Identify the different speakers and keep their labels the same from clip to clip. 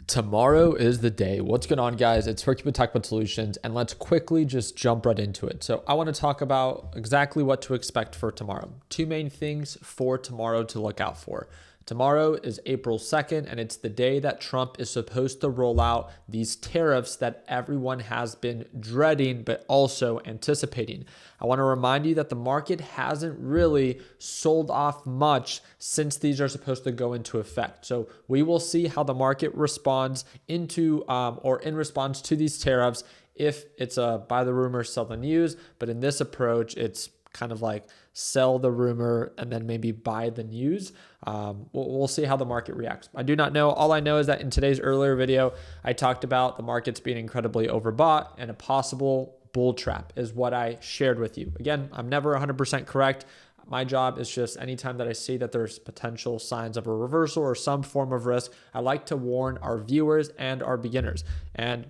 Speaker 1: Tomorrow is the day. What's going on, guys? It's Ricky with Tech Solutions, and let's quickly just jump right into it. So I want to talk about exactly what to expect for tomorrow. Two main things for tomorrow to look out for. Tomorrow is April 2nd, and it's the day that Trump is supposed to roll out these tariffs that everyone has been dreading, but also anticipating. I want to remind you that the market hasn't really sold off much since these are supposed to go into effect. So we will see how the market responds in response to these tariffs. If it's a buy the rumor, sell the news, but in this approach, it's kind of like sell the rumor and then maybe buy the news. We'll see how the market reacts. I do not know. All I know is that in today's earlier video, I talked about the markets being incredibly overbought and a possible bull trap is what I shared with you. Again, I'm never 100% correct. My job is just anytime that I see that there's potential signs of a reversal or some form of risk, I like to warn our viewers and our beginners. And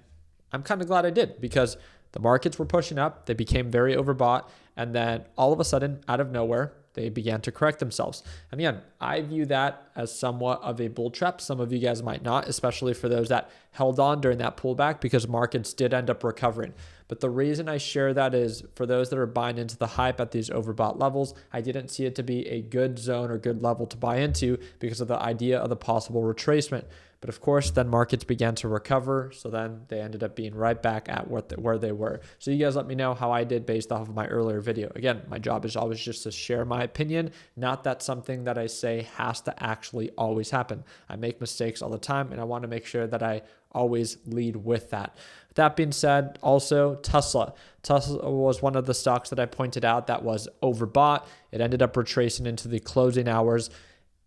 Speaker 1: I'm kind of glad I did, because the markets were pushing up. They became very overbought. And then all of a sudden, out of nowhere, they began to correct themselves. And again, I view that as somewhat of a bull trap. Some of you guys might not, especially for those that held on during that pullback, because markets did end up recovering. But the reason I share that is for those that are buying into the hype at these overbought levels, I didn't see it to be a good zone or good level to buy into because of the idea of the possible retracement. But of course, then markets began to recover. So then they ended up being right back at where they were. So you guys let me know how I did based off of my earlier video. Again, my job is always just to share my opinion, not that something that I say has to actually always happen. I make mistakes all the time, and I want to make sure that I always lead with that. That being said, also Tesla. Tesla was one of the stocks that I pointed out that was overbought. It ended up retracing into the closing hours.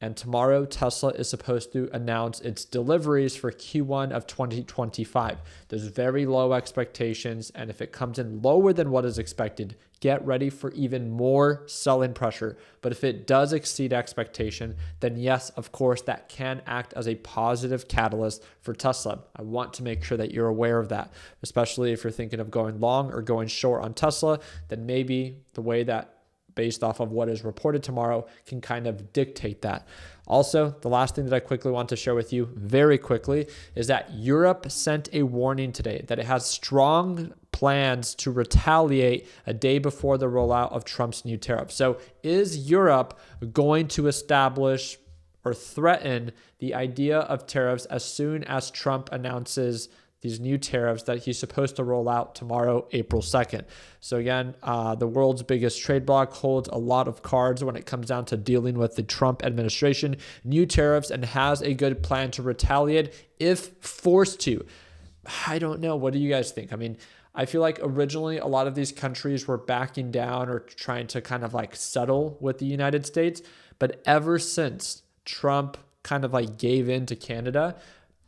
Speaker 1: And tomorrow, Tesla is supposed to announce its deliveries for Q1 of 2025. There's very low expectations, and if it comes in lower than what is expected, get ready for even more selling pressure. But if it does exceed expectation, then yes, of course, that can act as a positive catalyst for Tesla. I want to make sure that you're aware of that, especially if you're thinking of going long or going short on Tesla. Then maybe the way that based off of what is reported tomorrow can kind of dictate that. Also, the last thing that I quickly want to share with you very quickly is that Europe sent a warning today that it has strong plans to retaliate a day before the rollout of Trump's new tariff. So is Europe going to establish or threaten the idea of tariffs as soon as Trump announces these new tariffs that he's supposed to roll out tomorrow, April 2nd. So again, the world's biggest trade bloc holds a lot of cards when it comes down to dealing with the Trump administration, new tariffs, and has a good plan to retaliate if forced to. I don't know. What do you guys think? I mean, I feel like originally a lot of these countries were backing down or trying to kind of like settle with the United States. But ever since Trump kind of like gave in to Canada,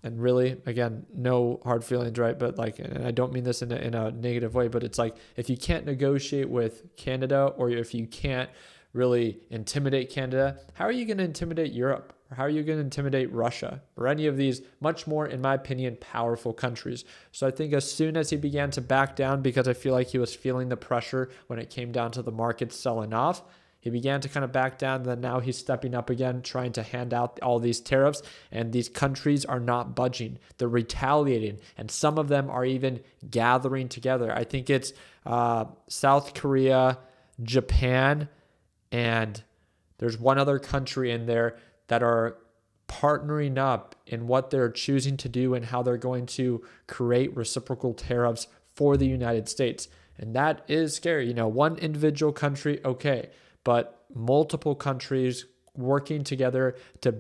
Speaker 1: and really, again, no hard feelings, right? But like, and I don't mean this in a negative way, but it's like, if you can't negotiate with Canada, or if you can't really intimidate Canada, how are you going to intimidate Europe? Or how are you going to intimidate Russia or any of these much more, in my opinion, powerful countries? So I think as soon as he began to back down, because I feel like he was feeling the pressure when it came down to the market selling off, he began to kind of back down, and then now he's stepping up again, trying to hand out all these tariffs, and these countries are not budging. They're retaliating, and some of them are even gathering together. I think it's South Korea, Japan, and there's one other country in there that are partnering up in what they're choosing to do and how they're going to create reciprocal tariffs for the United States. And that is scary. You know, one individual country, okay, but multiple countries working together to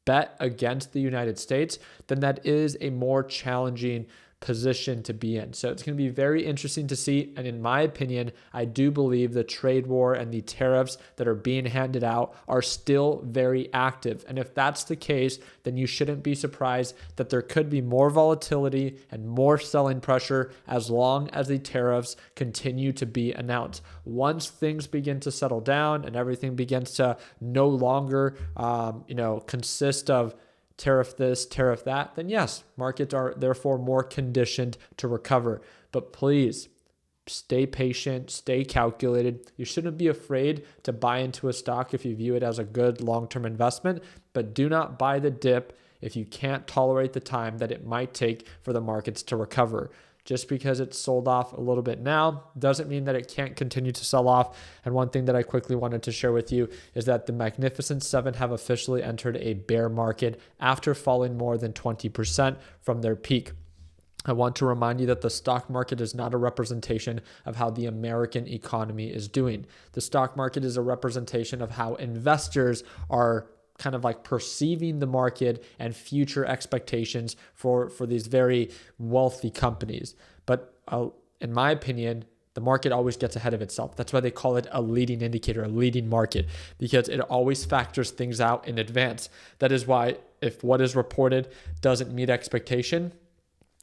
Speaker 1: bet against the United States, then that is a more challenging position to be in. So it's going to be very interesting to see. And in my opinion, I do believe the trade war and the tariffs that are being handed out are still very active. And if that's the case, then you shouldn't be surprised that there could be more volatility and more selling pressure as long as the tariffs continue to be announced. Once things begin to settle down and everything begins to no longer, consist of tariff this, tariff that, then yes, markets are therefore more conditioned to recover. But please stay patient, stay calculated. You shouldn't be afraid to buy into a stock if you view it as a good long-term investment, but do not buy the dip if you can't tolerate the time that it might take for the markets to recover. Just because it's sold off a little bit now doesn't mean that it can't continue to sell off. And one thing that I quickly wanted to share with you is that the Magnificent Seven have officially entered a bear market after falling more than 20% from their peak. I want to remind you that the stock market is not a representation of how the American economy is doing. The stock market is a representation of how investors are kind of like perceiving the market and future expectations for these very wealthy companies. But in my opinion, the market always gets ahead of itself. That's why they call it a leading indicator, a leading market, because it always factors things out in advance. That is why if what is reported doesn't meet expectation,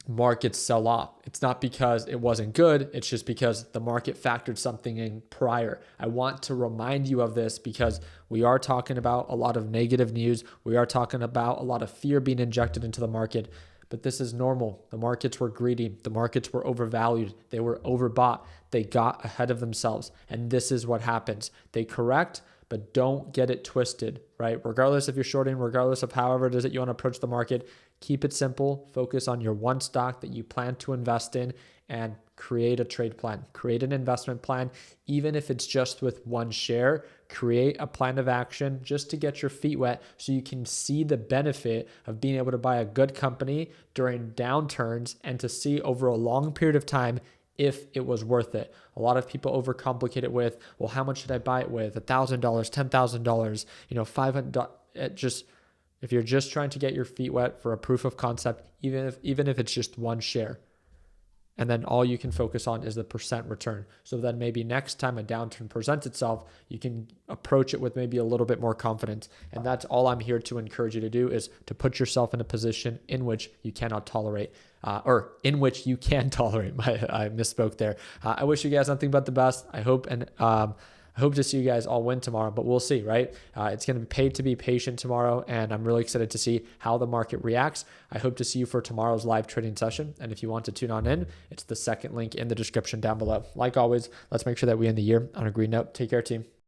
Speaker 1: markets sell off. It's not because it wasn't good. It's just because the market factored something in prior. I want to remind you of this because we are talking about a lot of negative news. We are talking about a lot of fear being injected into the market, but this is normal. The markets were greedy. The markets were overvalued. They were overbought. They got ahead of themselves. And this is what happens. They correct, but don't get it twisted, right? Regardless if you're shorting, regardless of however it is that you want to approach the market, keep it simple. Focus on your one stock that you plan to invest in and create a trade plan. Create an investment plan, even if it's just with one share. Create a plan of action just to get your feet wet so you can see the benefit of being able to buy a good company during downturns and to see over a long period of time if it was worth it. A lot of people overcomplicate it with, well, how much should I buy it with? $1,000, $10,000, $500. If you're just trying to get your feet wet for a proof of concept, even if it's just one share, and then all you can focus on is the percent return. So then maybe next time a downturn presents itself, you can approach it with maybe a little bit more confidence. And that's all I'm here to encourage you to do, is to put yourself in a position in which you cannot tolerate, or in which you can tolerate. I misspoke there. I wish you guys nothing but the best. I hope to see you guys all win tomorrow, but we'll see, right? It's going to be paid to be patient tomorrow, and I'm really excited to see how the market reacts. I hope to see you for tomorrow's live trading session, and if you want to tune on in, it's the second link in the description down below. Like always, let's make sure that we end the year on a green note. Take care, team.